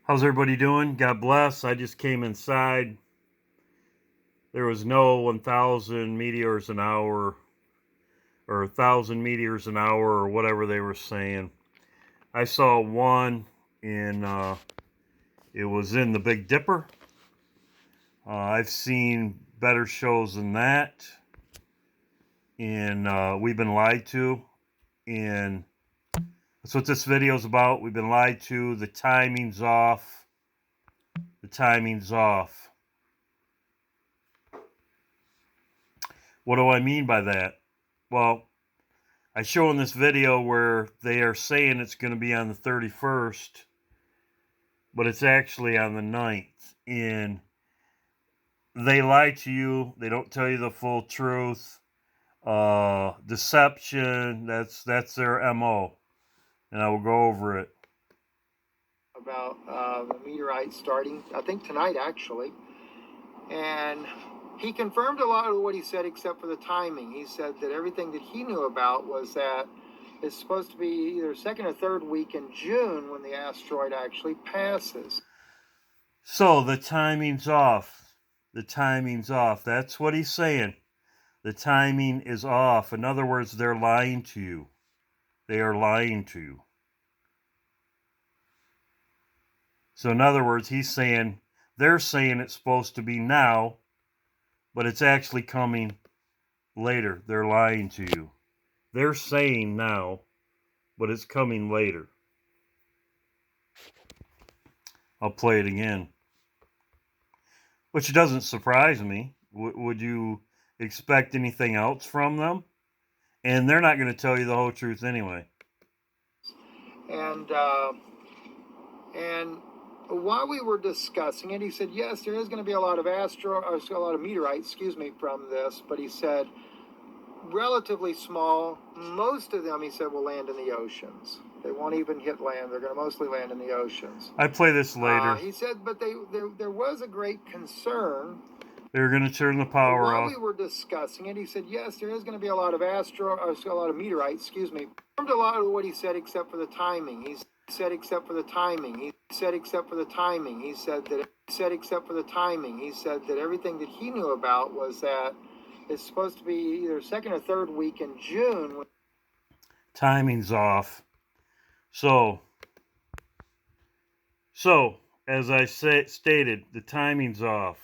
How's everybody doing? God bless. I just came inside. There was no 1,000 meteors an hour or 1,000 meteors an hour or whatever they were saying. I saw one it was in the Big Dipper. I've seen better shows than that. And we've been lied to. And that's what this video is about. We've been lied to. The timing's off. The timing's off. What do I mean by that? Well, I show in this video where they are saying it's going to be on the 31st, but it's actually on the 9th. And they lie to you. They don't tell you the full truth. Deception, that's their MO. And I will go over it. About the meteorite starting, I think tonight actually. And he confirmed a lot of what he said except for the timing. He said that everything that he knew about was that it's supposed to be either second or third week in June when the asteroid actually passes. So the timing's off. The timing's off. That's what he's saying. The timing is off. In other words, they're lying to you. They are lying to you. So in other words, they're saying it's supposed to be now, but it's actually coming later. They're lying to you. They're saying now, but it's coming later. I'll play it again. Which doesn't surprise me. Would you expect anything else from them? And they're not going to tell you the whole truth anyway. And while we were discussing it, he said, yes, there is going to be a lot of meteorites, from this, but he said relatively small. Most of them, he said, will land in the oceans. They won't even hit land. They're going to mostly land in the oceans. I play this later. He said, but there was a great concern. They're going to turn the power off. While we were discussing it, he said, yes, there is going to be a lot of meteorites, Confirmed a lot of what he said except for the timing. He said except for the timing. He said except for the timing. He said that everything that he knew about was that it's supposed to be either second or third week in June. Timing's off. So as I stated, the timing's off.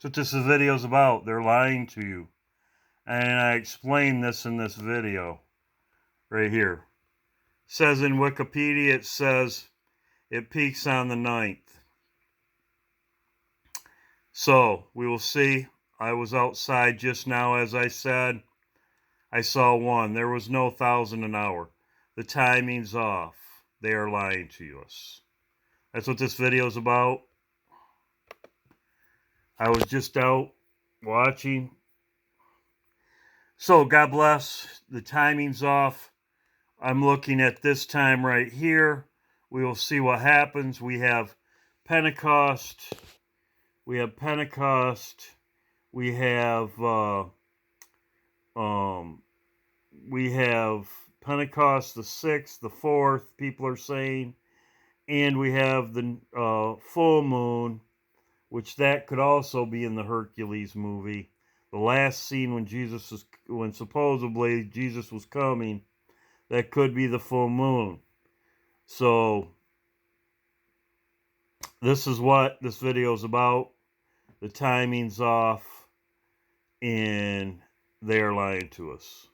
That's what this video's about. They're lying to you. And I explain this in this video right here. It says in Wikipedia, it says it peaks on the 9th. So we will see. I was outside just now, as I said. I saw one. There was no 1,000 an hour. The timing's off. They are lying to us. That's what this video is about. I was just out watching. So God bless. The timing's off. I'm looking at this time right here. We will see what happens. We have Pentecost. We have Pentecost. We have Pentecost the 6th, the 4th, people are saying. And we have the full moon, which that could also be in the Hercules movie. The last scene when supposedly Jesus was coming, that could be the full moon. So this is what this video is about. The timing's off, and they're lying to us.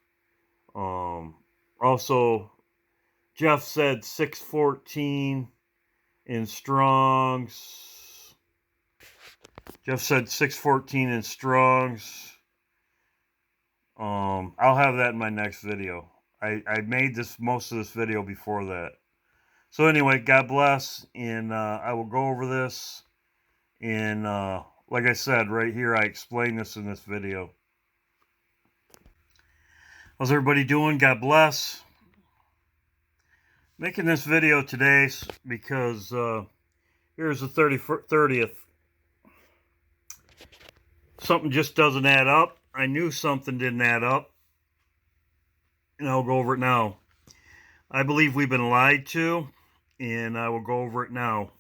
Also, Jeff said 614 in Strong's. Jeff said 614 in Strong's. I'll have that in my next video. I made most of this video before that. So anyway, God bless, and I will go over this. And like I said, right here, I explain this in this video. How's everybody doing? God bless. Making this video today because here's the 30th. Something just doesn't add up. I knew something didn't add up. And I'll go over it now. I believe we've been lied to, and I will go over it now.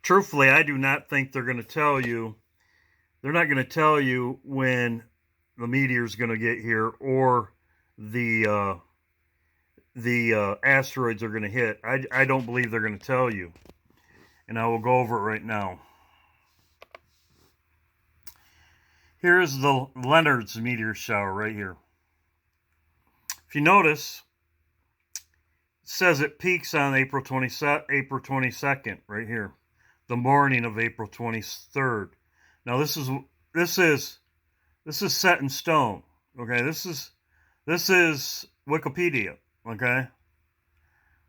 truthfully, I do not think they're going to tell you. They're not going to tell you when the meteor is going to get here or the asteroids are going to hit. I don't believe they're going to tell you, and I will go over it right now. Here's the Leonard's meteor shower right here. If you notice, it says it peaks on April 22nd right here, the morning of April 23rd. Now this is set in stone. Okay, this is Wikipedia. Okay.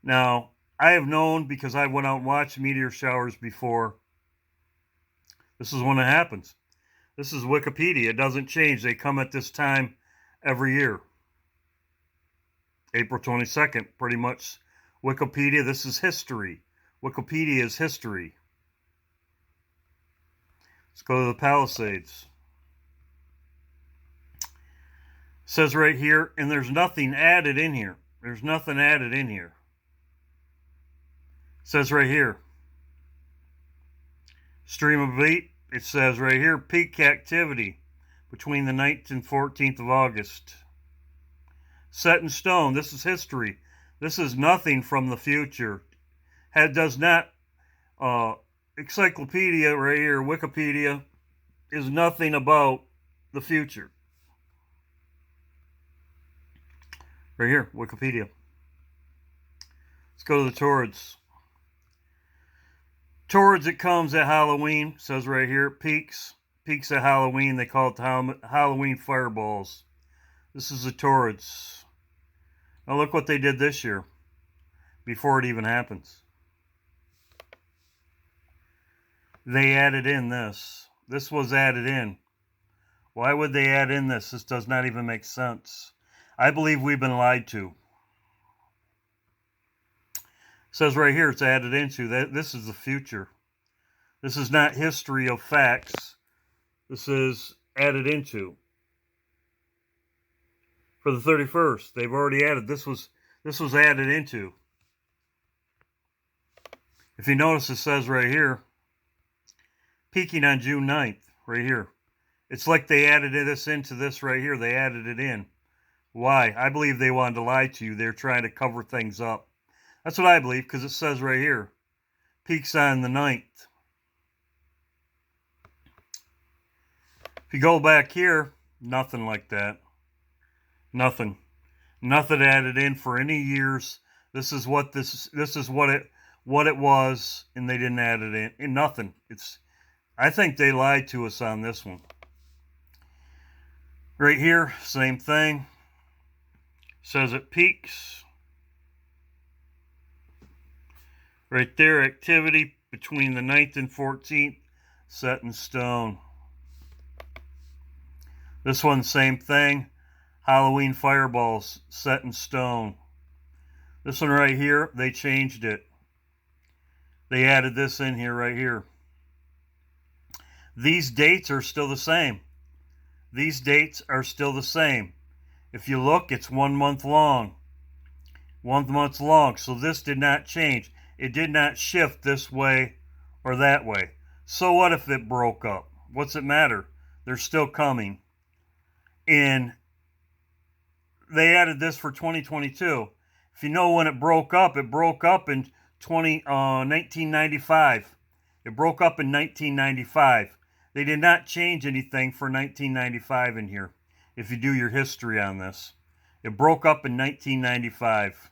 Now I have known, because I went out and watched meteor showers before. This is when it happens. This is Wikipedia. It doesn't change. They come at this time every year. April 22nd, pretty much. Wikipedia, this is history. Wikipedia is history. Let's go to the Palisades. It says right here, and there's nothing added in here. There's nothing added in here. It says right here, stream of beat. It says right here, peak activity between the 9th and 14th of August. Set in stone. This is history. This is nothing from the future. It does not, encyclopedia right here, Wikipedia, is nothing about the future. Right here, Wikipedia. Let's go to the Taurids. Taurids, it comes at Halloween. It says right here, peaks at Halloween. They call it the Halloween fireballs. This is the Taurids. Now look what they did this year, before it even happens. They added in this. This was added in. Why would they add in this? This does not even make sense. I believe we've been lied to. It says right here, it's added into. This is the future. This is not history of facts. This is added into. For the 31st, they've already added. This was added into. If you notice, it says right here, peaking on June 9th, right here. It's like they added this into this right here. They added it in. Why? I believe they wanted to lie to you. They're trying to cover things up. That's what I believe, because it says right here, peaks on the 9th. If you go back here, nothing like that. Nothing added in for any years. This is what it was, and they didn't add it in. And nothing. I think they lied to us on this one. Right here, same thing. Says it peaks. Right there, activity between the 9th and 14th, set in stone. This one, same thing. Halloween fireballs, set in stone. This one right here, they changed it. They added this in here right here. These dates are still the same. These dates are still the same. If you look, it's 1 month long. 1 month long. So this did not change. It did not shift this way or that way. So what if it broke up? What's it matter? They're still coming. And they added this for 2022. If you know when it broke up in 1995. It broke up in 1995. They did not change anything for 1995 in here, if you do your history on this. It broke up in 1995.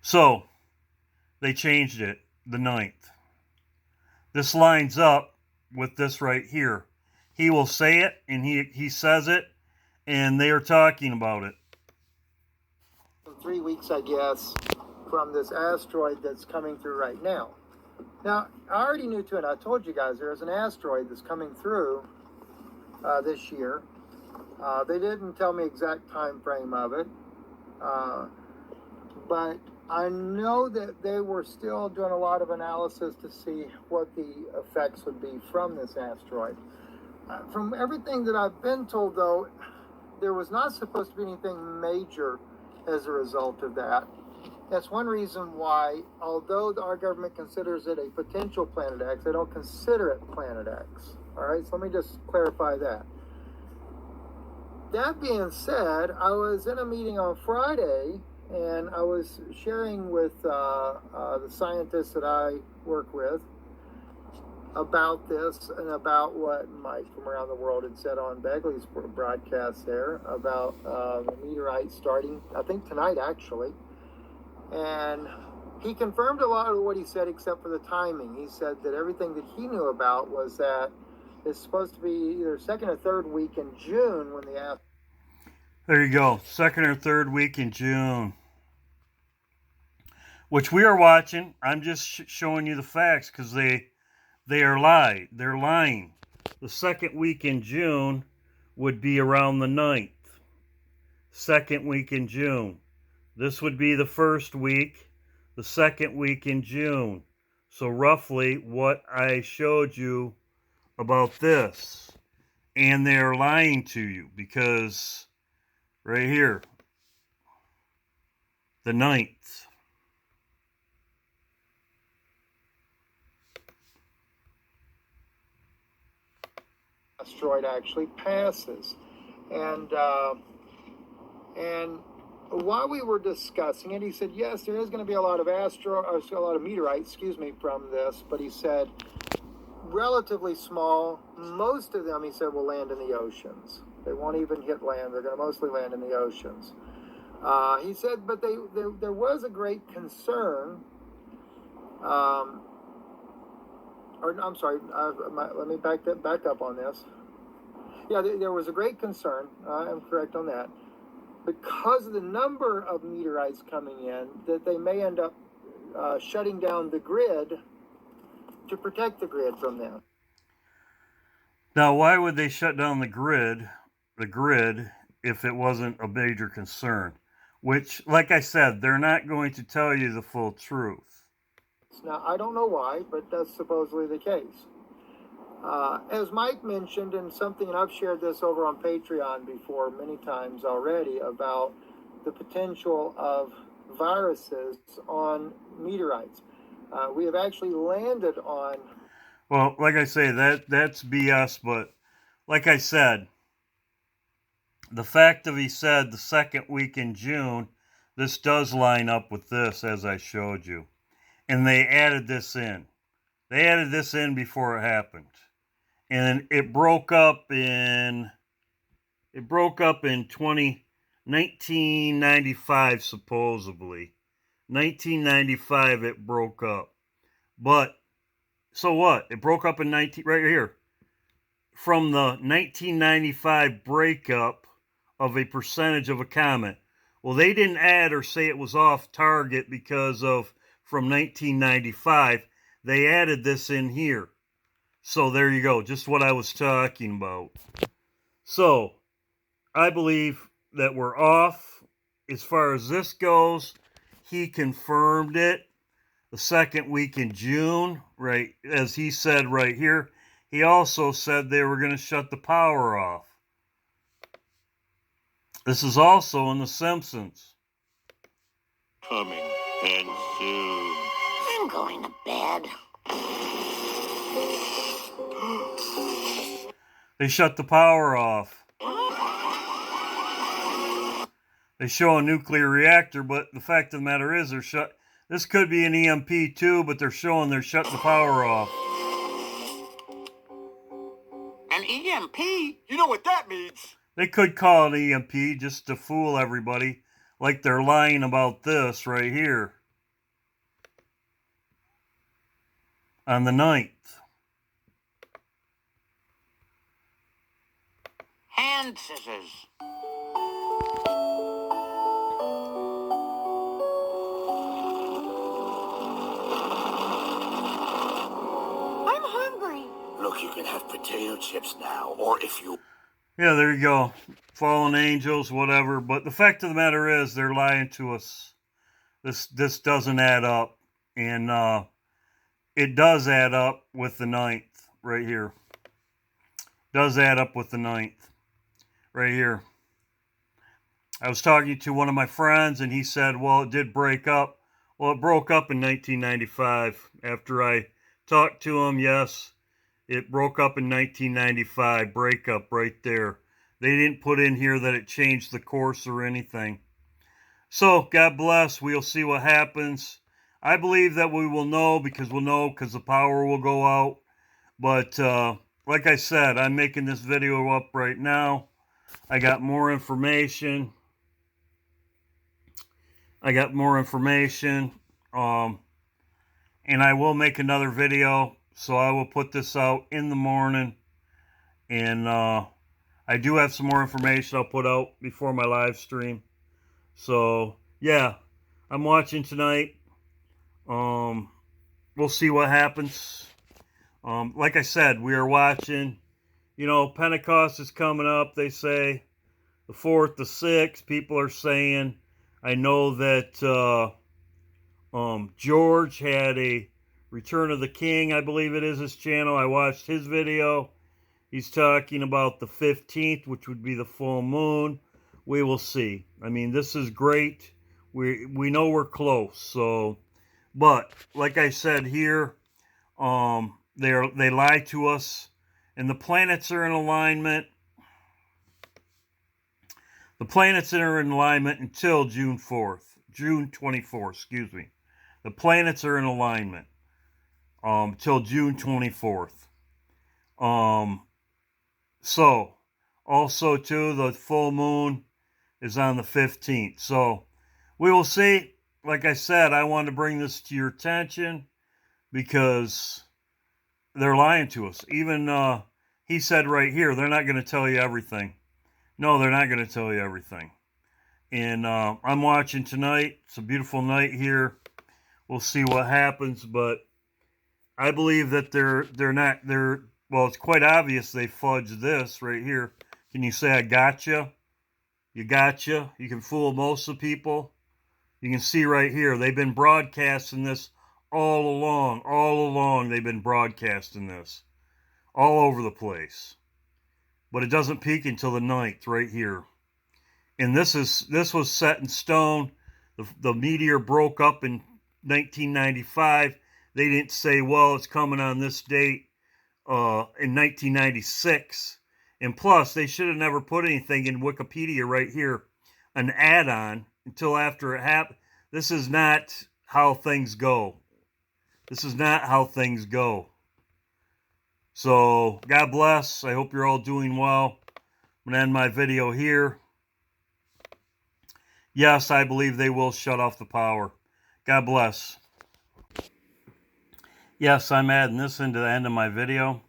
So, they changed it, the 9th. This lines up with this right here. He will say it, and he says it, and they are talking about it. 3 weeks, I guess, from this asteroid that's coming through right now. Now, I already knew too, and I told you guys there's an asteroid that's coming through this year. They didn't tell me exact time frame of it, but I know that they were still doing a lot of analysis to see what the effects would be from this asteroid. From everything that I've been told, though, there was not supposed to be anything major as a result of that. That's one reason why, although our government considers it a potential Planet X, they don't consider it Planet X. All right, so let me just clarify that. That being said, I was in a meeting on Friday, and I was sharing with the scientists that I work with about this and about what Mike from around the world had said on Begley's broadcast there about the meteorite starting, I think tonight actually. And he confirmed a lot of what he said except for the timing. He said that everything that he knew about was that it's supposed to be either second or third week in June when the There you go. Second or third week in June. Which we are watching. I'm just showing you the facts because they are lie. They're lying. The second week in June would be around the 9th. Second week in June. This would be the first week, the second week in June. So roughly what I showed you about this. And they're lying to you because right here, the 9th. asteroid actually passes. And while we were discussing it, he said, yes, there is going to be a lot of meteorites, from this. But he said, relatively small. Most of them, he said, will land in the oceans. They won't even hit land. They're going to mostly land in the oceans. He said, but there was a great concern. I'm sorry. Let me back up on this. Yeah, there was a great concern. I'm correct on that. Because of the number of meteorites coming in, that they may end up shutting down the grid to protect the grid from them. Now, why would they shut down the grid, if it wasn't a major concern? Which, like I said, they're not going to tell you the full truth. Now, I don't know why, but that's supposedly the case. As Mike mentioned, and I've shared this over on Patreon before many times already, about the potential of viruses on meteorites. We have actually landed on... Well, like I say, that's BS, but like I said, the fact that he said the second week in June, this does line up with this, as I showed you. And they added this in. They added this in before it happened. And it broke up in 1995, supposedly. 1995 it broke up. But so what? It broke up in right here. From the 1995 breakup of a percentage of a comet. Well, they didn't add or say it was off target because of from 1995. They added this in here. So there you go, just what I was talking about. So I believe that we're off as far as this goes. He confirmed it the second week in June, right, as he said right here. He also said they were going to shut the power off. This is also in The Simpsons. Coming, and soon. I'm going to bed. They shut the power off. They show a nuclear reactor, but the fact of the matter is they're shut. This could be an EMP too, but they're showing they're shutting the power off. An EMP? You know what that means? They could call it EMP just to fool everybody, like they're lying about this right here. On the 9th. Hand scissors. I'm hungry. Look, you can have potato chips now, or if you... Yeah, there you go. Fallen angels, whatever. But the fact of the matter is, they're lying to us. This doesn't add up. And it does add up with the 9th right here. Does add up with the 9th right here. I was talking to one of my friends, and he said, well, it did break up. Well, it broke up in 1995. After I talked to them, yes, it broke up in 1995. Breakup right there. They didn't put in here that it changed the course or anything. So, God bless. We'll see what happens. I believe that we will know because the power will go out. But like I said, I'm making this video up right now. I got more information. And I will make another video. So I will put this out in the morning. And I do have some more information I'll put out before my live stream. So, yeah, I'm watching tonight. We'll see what happens. Like I said, we are watching. You know, Pentecost is coming up, they say. The 4th, the 6th, people are saying. I know that George had a Return of the King, I believe it is his channel. I watched his video. He's talking about the 15th, which would be the full moon. We will see. I mean, this is great. We know we're close. So, but like I said here, they lie to us, and the planets are in alignment. The planets are in alignment until June 24th, excuse me. The planets are in alignment till June 24th. So, also too, the full moon is on the 15th. So, we will see. Like I said, I want to bring this to your attention because they're lying to us. Even he said right here, they're not going to tell you everything. No, they're not going to tell you everything. And I'm watching tonight. It's a beautiful night here. We'll see what happens, but I believe that well, it's quite obvious they fudged this right here. Can you say I gotcha? You gotcha. You can fool most of the people. You can see right here, they've been broadcasting this all along they've been broadcasting this all over the place. But it doesn't peak until the 9th right here. And this was set in stone. The meteor broke up in 1995. They didn't say, well, it's coming on this date in 1996. And plus, they should have never put anything in Wikipedia right here, an add-on, until after it happened. This is not how things go. This is not how things go. So, God bless. I hope you're all doing well. I'm going to end my video here. Yes, I believe they will shut off the power. God bless. Yes, I'm adding this into the end of my video.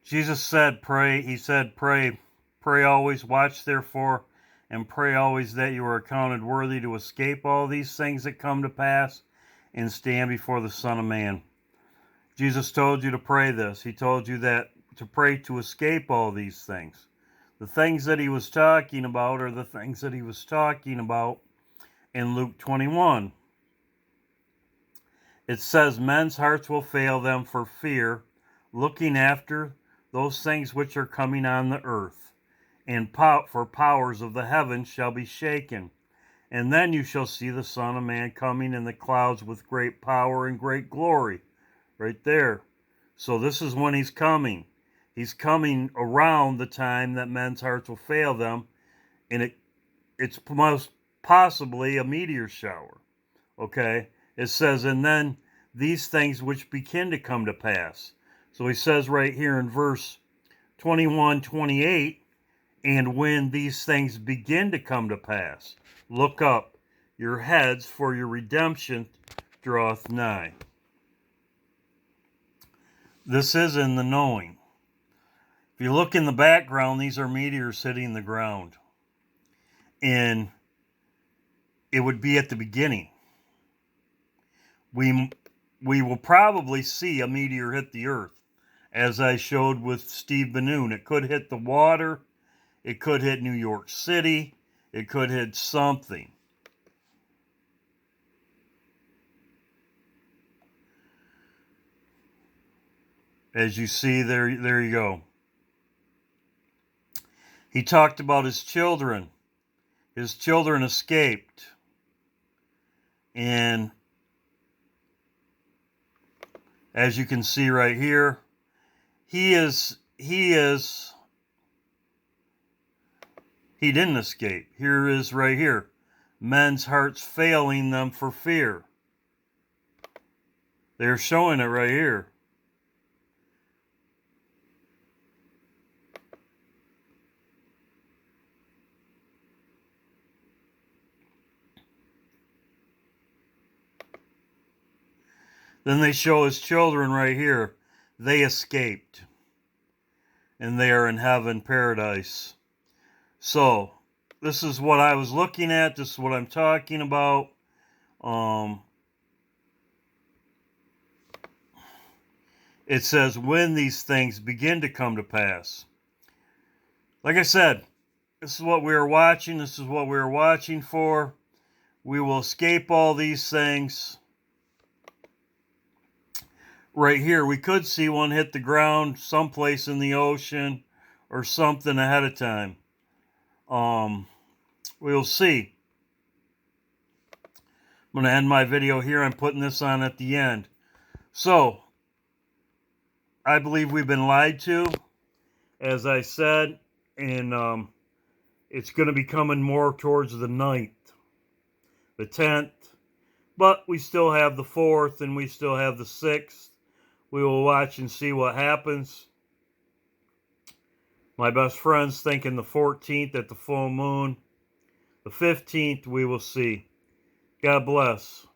Jesus said, pray. He said, pray. Pray always, watch therefore, and pray always that you are accounted worthy to escape all these things that come to pass and stand before the Son of Man. Jesus told you to pray this. He told you that to pray to escape all these things. The things that he was talking about are the things that he was talking about in Luke 21. It says, men's hearts will fail them for fear, looking after those things which are coming on the earth, and for powers of the heavens shall be shaken. And then you shall see the Son of Man coming in the clouds with great power and great glory. Right there. So this is when he's coming. He's coming around the time that men's hearts will fail them, and it's most possibly a meteor shower. Okay? It says, and then these things which begin to come to pass. So he says right here in verse 21-28, and when these things begin to come to pass, look up your heads, for your redemption draweth nigh. This is in the knowing. If you look in the background, these are meteors hitting the ground. And it would be at the beginning. We will probably see a meteor hit the earth, as I showed with Steve Benoon. It could hit the water. It could hit New York City. It could hit something. As you see, there you go. He talked about his children. His children escaped. And As you can see right here, he didn't escape. Here is right here. Men's hearts failing them for fear. They're showing it right here. Then they show his children right here. They escaped. And they are in heaven, paradise. So, this is what I was looking at. This is what I'm talking about. It says when these things begin to come to pass. Like I said, this is what we are watching. This is what we are watching for. We will escape all these things. Right here, we could see one hit the ground someplace in the ocean or something ahead of time. We'll see. I'm going to end my video here. I'm putting this on at the end. So, I believe we've been lied to, as I said, and it's going to be coming more towards the 9th, the 10th, but we still have the 4th and we still have the 6th. We will watch and see what happens. My best friend's thinking the 14th at the full moon. The 15th, we will see. God bless.